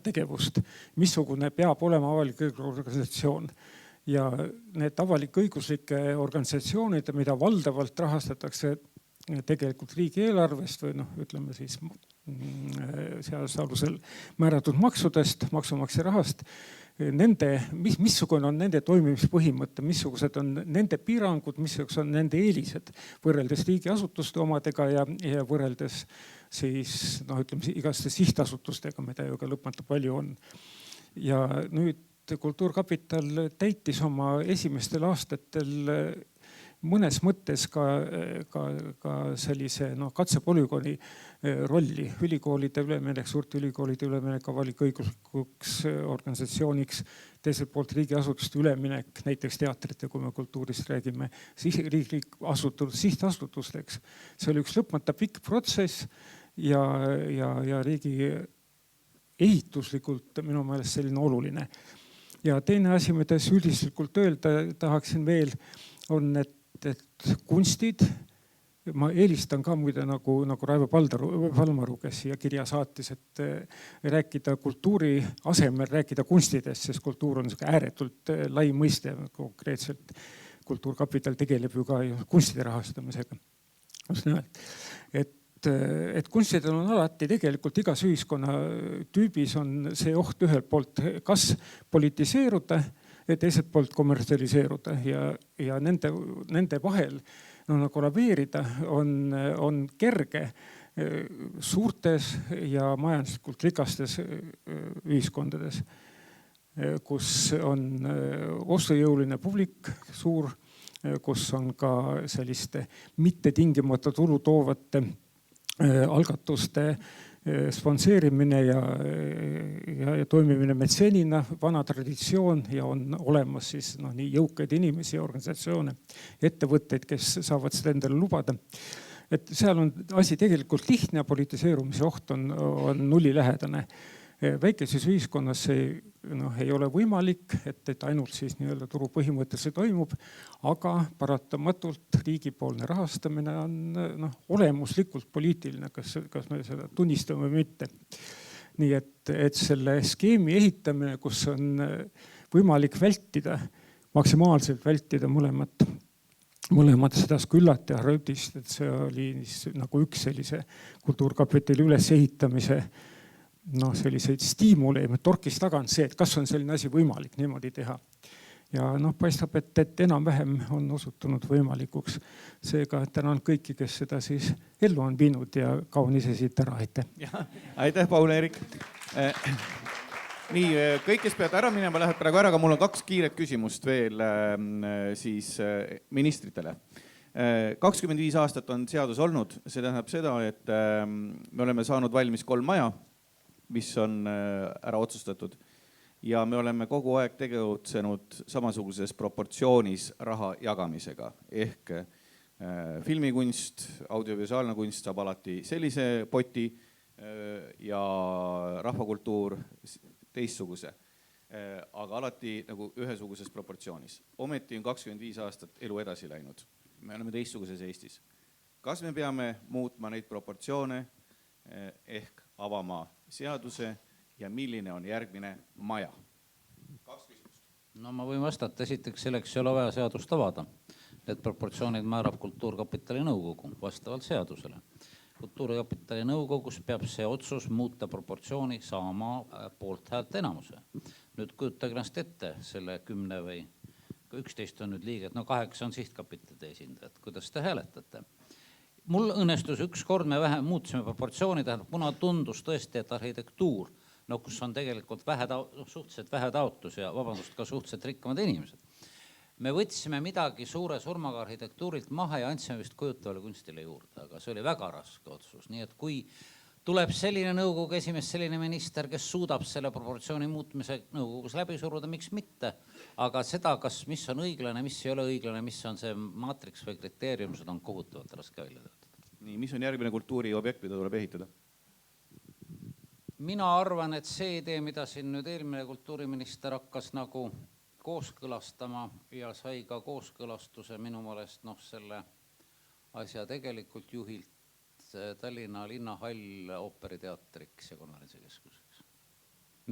tegevust, missugune peab olema avalik-õiguslik organisatsioon. Ja need avalik-õiguslike organisatsioonid, mida valdavalt rahastatakse tegelikult riigieelarvest või ütleme siis seaduse alusel määratud maksudest, maksumaksja rahast, missugune on nende toimimispõhimõte, missugused on nende piirangud, missugused on nende eelised võrreldes riigiasutuste omadega ja võrreldes siis ütleme igaste sihtasutustega, mida ju ka lõpmatu palju on. Ja nüüd Kultuurkapital täitis oma esimestel aastatel mõnes mõttes ka sellise katsepolügooni rolli ülikoolide üleminek, suurte ülikoolide üleminek avalik-õiguslikuks organisatsiooniks, teiselt poolt riigiasutuste üleminek, näiteks teatrite, kui me kultuurist räägime, riiklik asutatud sihtasutusteks. See oli üks lõpmata pikk protsess ja riigi ehituslikult minu meelest selline oluline. Ja teine asi, mida üldislikult öelda tahaksin veel, on, et kunstid, ma eelistan ka muide nagu Raivo Palmaru, kes siia kirja saatis, et rääkida kultuuri asemel, rääkida kunstidest, sest kultuur on ääretult lai mõiste. Konkreetselt Kultuurkapital tegeleb ju ka kunstide rahastamisega. Just nimelt. Et kunstidel on alati tegelikult igas ühiskonna tüübis on see oht ühelt poolt kas politiseeruda ja teiselt poolt kommertsialiseeruda ja nende vahel laveerida on kerge suurtes ja majanduslikult rikastes ühiskondades, kus on ostujõuline publik suur, kus on ka selliste mittetingimata tulu toovate algatuste sponseerimine ja toimimine metseenina, vana traditsioon ja on olemas siis nii jõukaid inimesi, organisatsioone, ettevõtteid, kes saavad seda endale lubada. Et seal on asi tegelikult lihtne ja politiseerumise oht on nullilähedane. Väikeses ühiskonnas ei ole võimalik, et ainult siis turu põhimõttes see toimub, aga paratamatult riigipoolne rahastamine on olemuslikult poliitiline, kas me seda tunnistame või mitte. Nii et selle skeemi ehitamine, kus on võimalik vältida, maksimaalselt vältida mõlemat sedasi Küllati ja Röödist, et see oli nagu üks sellise Kultuurkapitali ülesehitamise selliseid stiimuleid, torkis tagant see, et kas on selline asi võimalik niimoodi teha. Ja paistab, et enam-vähem on osutunud võimalikuks. Seega tänan kõiki, kes seda siis ellu on viinud ja kaunis siit ära. Aitäh, Paul-Eerik. Nii, kõik, kes peavad ära minema, läheb praegu ära, aga mul on 2 kiiret küsimust veel siis ministritele. 25 aastat on seadus olnud, see tähendab seda, et me oleme saanud valmis 3 maja, mis on ära otsustatud ja me oleme kogu aeg tegutsenud samasuguses proportsioonis raha jagamisega ehk filmikunst, audiovisuaalne kunst saab alati sellise poti ja rahvakultuur teistsuguse, aga alati nagu ühesuguses proportsioonis. Ometi on 25 aastat elu edasi läinud. Me oleme teistsuguses Eestis. Kas me peame muutma neid proportsioone ehk avama seaduse ja milline on järgmine maja? 2 küsimust. No ma võin vastata, esiteks selleks ei ole vaja seadust avada. Need proportsioonid määrab Kultuurkapitali nõukogu vastavalt seadusele. Kultuurkapitali nõukogus peab see otsus muuta proportsiooni saama poolthäälte enamuse. Nüüd kujutage ennast ette selle 10 või 11 on nüüd liiget, 8 on sihtkapitalide esindajad. Kuidas te hääletate? Mul õnnestus üks kord, me vähe muutsime proportsiooni, tähendab, kuna tundus tõesti, et arhitektuur, kus on tegelikult suhteliselt vähe taotlus ja ka suhteliselt rikkamad inimesed. Me võtsime midagi suure surmaga arhitektuurilt maha ja andsime vist kujutavale kunstile juurde, aga see oli väga raske otsus. Nii et kui tuleb selline nõukogu esimees, selline minister, kes suudab selle proportsiooni muutmise nõukogus läbi suruda, miks mitte. Aga seda, mis on õiglane, mis ei ole õiglane, mis on see maatriks või kriteerium, seda on kohutavalt raske välja töötada. Nii, mis on järgmine kultuuriobjekt, mida tuleb ehitada? Mina arvan, et see idee, mida siin nüüd eelmine kultuuriminister hakkas nagu kooskõlastama ja sai ka kooskõlastuse minu meelest selle asja tegelikult juhilt Tallinna linnahall ooperiteatriks ja konverentsikeskuseks.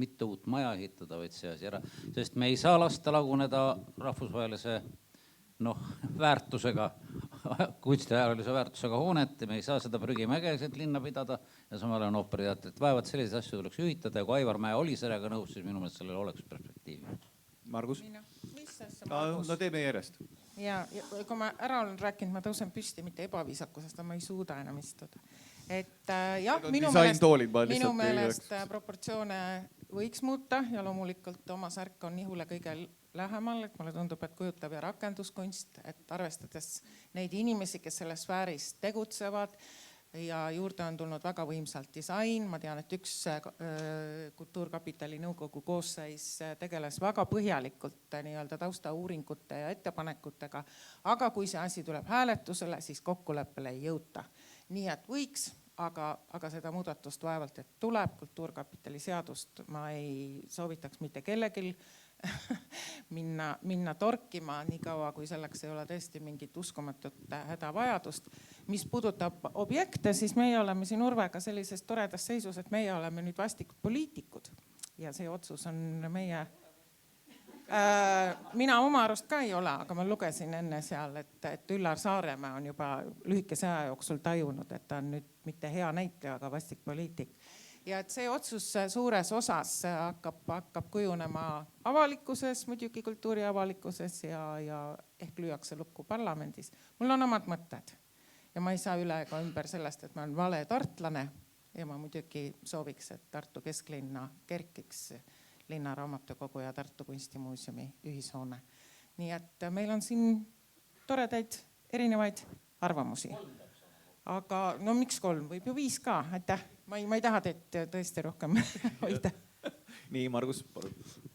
Mitte uut maja ehitada, vaid see asi ära, sest me ei saa lasta laguneda rahvusvahelise väärtusega, kunstiajalise väärtusega hoonet ja me ei saa seda prügimägesid linna pidada ja samal on ooperiteatrit. Vaevalt selliseid asju tuleks ühitada ja kui Aivar Mäe oli sellega nõus, siis minu meelest sellel oleks perspektiivi. Margus? Mis asja, Margus? No teeme järjest. Ja kui ma ära olen rääkinud, ma tõusen püsti mitte ebaviisakusest, ma ei suuda enam istuda. Et jah, minu meelest proportsioone võiks muuta ja loomulikult oma särk on Nihule kõige lähemal, et mulle tundub, et kujutab ja rakenduskunst, et arvestades neid inimesi, kes selles sfääris tegutsevad ja juurde on tulnud väga võimsalt disain. Ma tean, et üks Kultuurkapitali nõukogu koosseis tegeles väga põhjalikult nii-öelda taustauuringute ja ettepanekutega, aga kui see asi tuleb hääletusele, siis kokkuleppele ei jõuta. Nii et võiks, aga seda muudatust vaevalt, et tuleb. Kultuurkapitali seadust ma ei soovitaks mitte kellegil minna torkima nii kaua, kui selleks ei ole tõesti mingit uskumatut hädavajadust. Mis puudutab objekte, siis meie oleme siin Urvega sellises toredas seisus, et meie oleme nüüd vastikud poliitikud ja see otsus on meie... Mina oma arust ka ei ole, aga ma lugesin enne seal, et Üllar Saaremäe on juba lühikese aja jooksul tajunud, et ta on nüüd mitte hea näitaja, aga vastik poliitik. Ja et see otsus suures osas hakkab kujunema avalikkuses, muidugi kultuuri avalikkuses ja ehk lüüakse lukku parlamendis. Mul on omad mõtted ja ma ei saa üle ega ümber sellest, et ma olen vale tartlane ja ma muidugi sooviks, et Tartu kesklinna kerkiks Linnaraamatukogu ja Tartu Kunstimuuseumi ühishoone. Nii et meil on siin toredaid erinevaid arvamusi. Aga no miks 3? Võib ju 5 ka, aitäh. Ma ei taha teid tõesti rohkem hoida. Nii, Margus.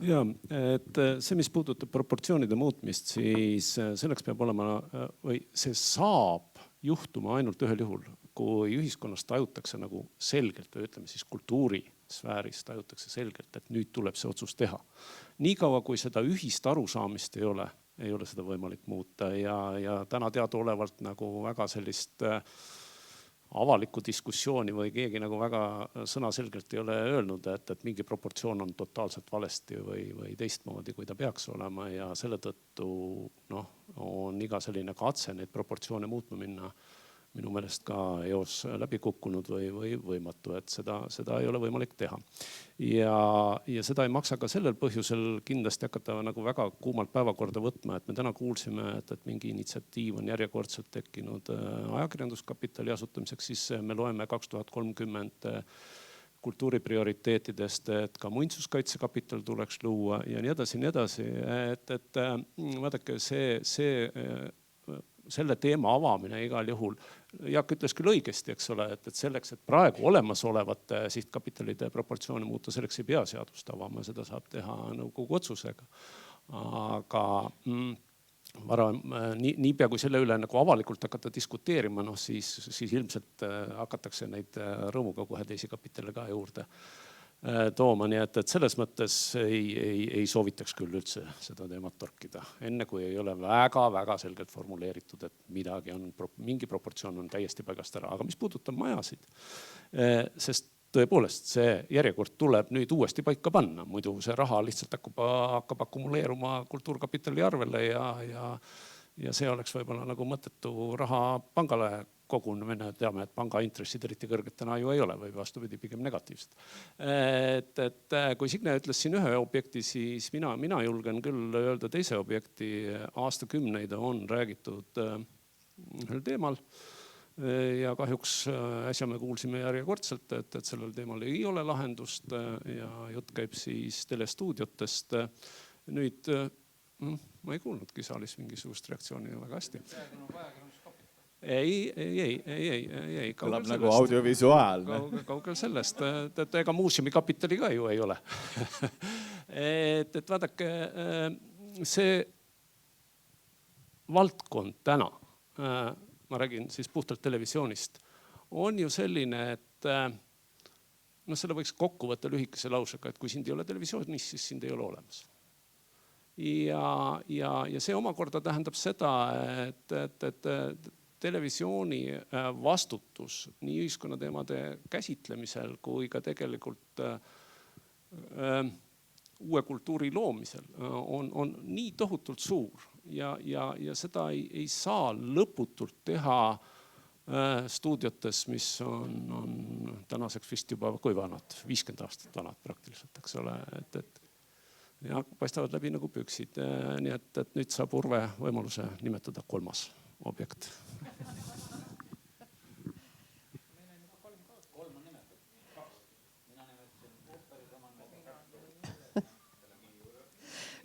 Ja, et see, mis puudutab proportsioonide muutmist, siis selleks peab olema, või see saab juhtuma ainult ühel juhul, kui ühiskonnas tajutakse nagu selgelt, või ütleme siis kultuurisfääris tajutakse selgelt, et nüüd tuleb see otsus teha. Niikaua, kui seda ühist arusaamist ei ole seda võimalik muuta ja täna teadaolevalt nagu väga sellist avalikku diskussiooni või keegi nagu väga sõnaselgelt ei ole öelnud, et mingi proportsioon on totaalselt valesti või teistmoodi, kui ta peaks olema ja selle tõttu on iga selline katse neid proportsioone muutma minna minu meelest ka eos läbi kukkunud või võimatu, et seda ei ole võimalik teha. Ja seda ei maksa ka sellel põhjusel kindlasti hakata nagu väga kuumalt päevakorda võtma, et me täna kuulsime, et mingi initsiatiiv on järjekordselt tekkinud ajakirjanduskapitali asutamiseks, siis me loeme 2030 kultuuriprioriteetidest, et ka muinsuskaitsekapital tuleks luua ja nii edasi, nii edasi. Et vaadake, selle teema avamine igal juhul, Jaak ütles küll õigesti, eks ole, et selleks, et praegu olemasolevate sihtkapitalide proportsioone muuta, selleks ei pea seadust avama, seda saab teha nõukogu otsusega. Aga niipea kui selle üle nagu avalikult hakata diskuteerima, siis ilmselt hakatakse neid rõõmuga kohe teisi kapitale ka juurde tooma, nii et selles mõttes ei soovitaks küll üldse seda teemat torkida. Enne kui ei ole väga selgelt formuleeritud, et mingi proportsioon on täiesti paigast ära. Aga mis puudutab majasid, sest tõepoolest see järjekord tuleb nüüd uuesti paika panna. Muidu see raha lihtsalt hakkab akumuleeruma kultuurkapitali arvele ja see oleks võib-olla nagu mõttetu raha pangale kogunemine. Teame, et panga intressid eriti kõrgetena ju ei ole või vastupidi pigem negatiivsed. Et kui Signe ütles siin ühe objekti, siis mina julgen küll öelda teise objekti. Aastakümneid on räägitud ühel teemal ja kahjuks äsja me kuulsime järjekordselt, et sellel teemal ei ole lahendust ja jutt käib siis telestuudiotest. Nüüd ma ei kuulnudki saalis mingisugust reaktsiooni väga hästi. Ei. Kõlab nagu audiovisuaalne. Kaugel sellest, et ega muuseumikapitali ka ju ei ole. Et vaadake, see valdkond täna, ma räägin siis puhtalt televisioonist, on ju selline, et selle võiks kokku võtta lühikese lausega, et kui sind ei ole televisioonis, siis sind ei ole olemas. Ja see omakorda tähendab seda, et televisiooni vastutus nii ühiskonnateemade käsitlemisel kui ka tegelikult uue kultuuri loomisel on nii tohutult suur ja seda ei saa lõputult teha stuudiotes, mis on tänaseks vist juba kui vanad, 50 aastat vanad praktiliselt, eks ole, ja paistavad läbi nagu püksid. Nii et nüüd saab Urve võimaluse nimetada 3. objekt.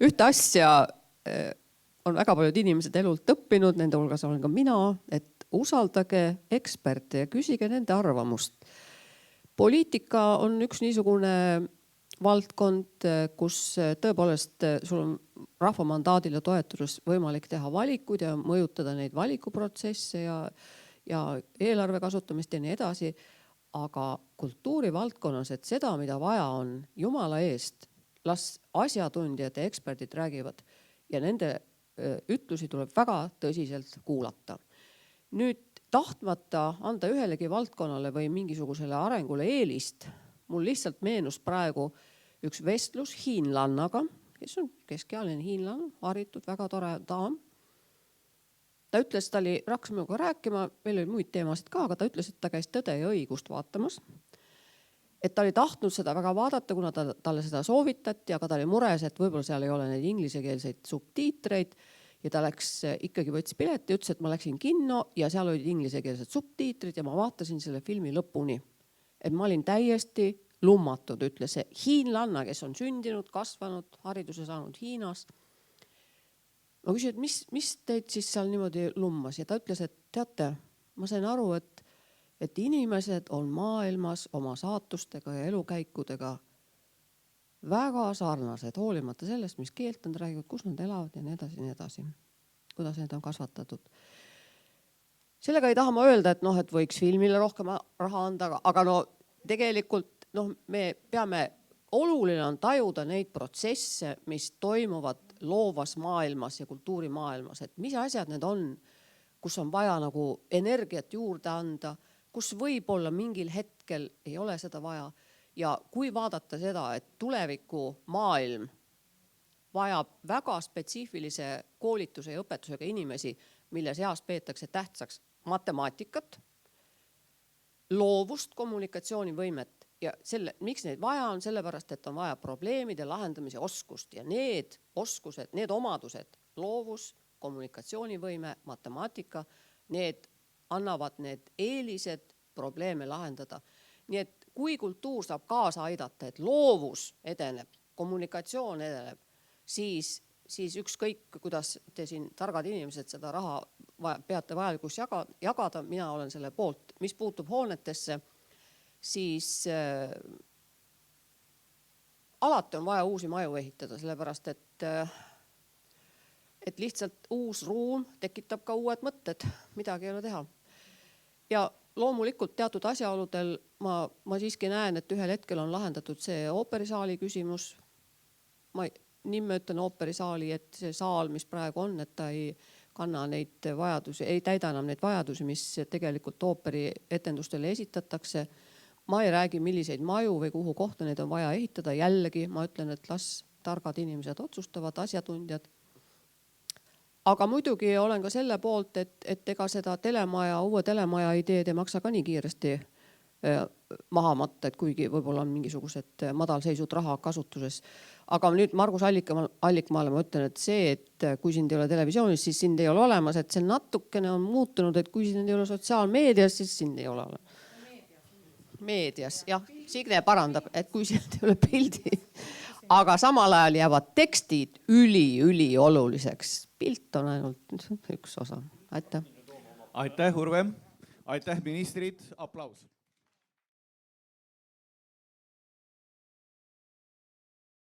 Ühte asja on väga paljud inimesed elult õppinud, nende hulgas olen ka mina, et usaldage eksperte ja küsige nende arvamust. Poliitika on üks niisugune valdkond, kus tõepoolest sul on rahva mandaadile toetudes võimalik teha valikuid ja mõjutada neid valikuprotsesse ja eelarve kasutamist ja nii edasi. Aga kultuurivaldkonnas, et seda, mida vaja on, jumala eest, las asjatundjad ja eksperdid räägivad ja nende ütlusi tuleb väga tõsiselt kuulata. Nüüd tahtmata anda ühelegi valdkonnale või mingisugusele arengule eelist, mul lihtsalt meenus praegu üks vestlus hiinlannaga, kes on keskealine hiinlann, haritud, väga tore daam. Ta ütles, ta hakkas minuga rääkima, meil oli muid teemasid ka, aga ta ütles, et ta käis Tõde ja õigust vaatamas. Et ta oli tahtnud seda väga vaadata, kuna talle seda soovitati, aga ta oli mures, et võib-olla seal ei ole neid inglisekeelseid subtiitreid ja ta ikkagi võttis pileti ja ütles, et ma läksin kinno ja seal olid inglisekeelsed subtiitrid ja ma vaatasin selle filmi lõpuni. Et ma olin täiesti lummatud, ütles see hiinlanna, kes on sündinud, kasvanud, hariduse saanud Hiinas. Ma küsin, et mis teid siis seal niimoodi lummas ja ta ütles, et teate, ma sain aru, et inimesed on maailmas oma saatustega ja elukäikudega väga sarnased, hoolimata sellest, mis keelt nad räägivad, kus nad elavad ja nii edasi, kuidas need on kasvatatud. Sellega ei taha ma öelda, et võiks filmile rohkem raha anda, aga tegelikult me peame, oluline on tajuda neid protsesse, mis toimuvad loovas maailmas ja kultuurimaailmas, et mis asjad need on, kus on vaja nagu energiat juurde anda, kus võib-olla mingil hetkel ei ole seda vaja. Ja kui vaadata seda, et tuleviku maailm vajab väga spetsiifilise koolituse ja õpetusega inimesi, mille seas peetakse tähtsaks matemaatikat, loovust, kommunikatsioonivõimet ja miks neid vaja on, sellepärast, et on vaja probleemide lahendamise oskust ja need oskused, need omadused, loovus, kommunikatsioonivõime, matemaatika, need annavad need eelised probleeme lahendada. Nii et kui kultuur saab kaasa aidata, et loovus edeneb, kommunikatsioon edeneb, siis ükskõik, kuidas te siin targad inimesed seda raha peate vajalikuks jagada, mina olen selle poolt. Mis puutub hoonetesse, siis alati on vaja uusi maju ehitada, sellepärast, et lihtsalt uus ruum tekitab ka uued mõtted, midagi ei ole teha. Ja loomulikult teatud asjaoludel ma siiski näen, et ühel hetkel on lahendatud see ooperisaali küsimus. Ma nimme ütlen ooperisaali, et see saal, mis praegu on, et ta ei kanna neid vajadusi, ei täida enam neid vajadusi, mis tegelikult ooperi etendustele esitatakse. Ma ei räägi, milliseid maju või kuhu kohta neid on vaja ehitada. Jällegi ma ütlen, et las targad inimesed otsustavad, asjatundjad. Aga muidugi olen ka selle poolt, et ega seda uue telemaja ideed ei maksa ka nii kiiresti maha matta, et kuigi võib-olla on mingisugused madalseisud raha kasutuses. Aga nüüd Margus Allikmaale ma ütlen, et see, et kui sind ei ole televisioonis, siis sind ei ole olemas, et see natukene on muutunud, et kui sind ei ole sotsiaalmeedias, siis sind ei ole olemas. Meedias, jah, Signe parandab, et kui sind ei ole pildi. Aga samal ajal jäävad tekstid üli oluliseks. Pilt on ainult üks osa. Aitäh. Aitäh, Urve. Aitäh, ministrid. Aplaus.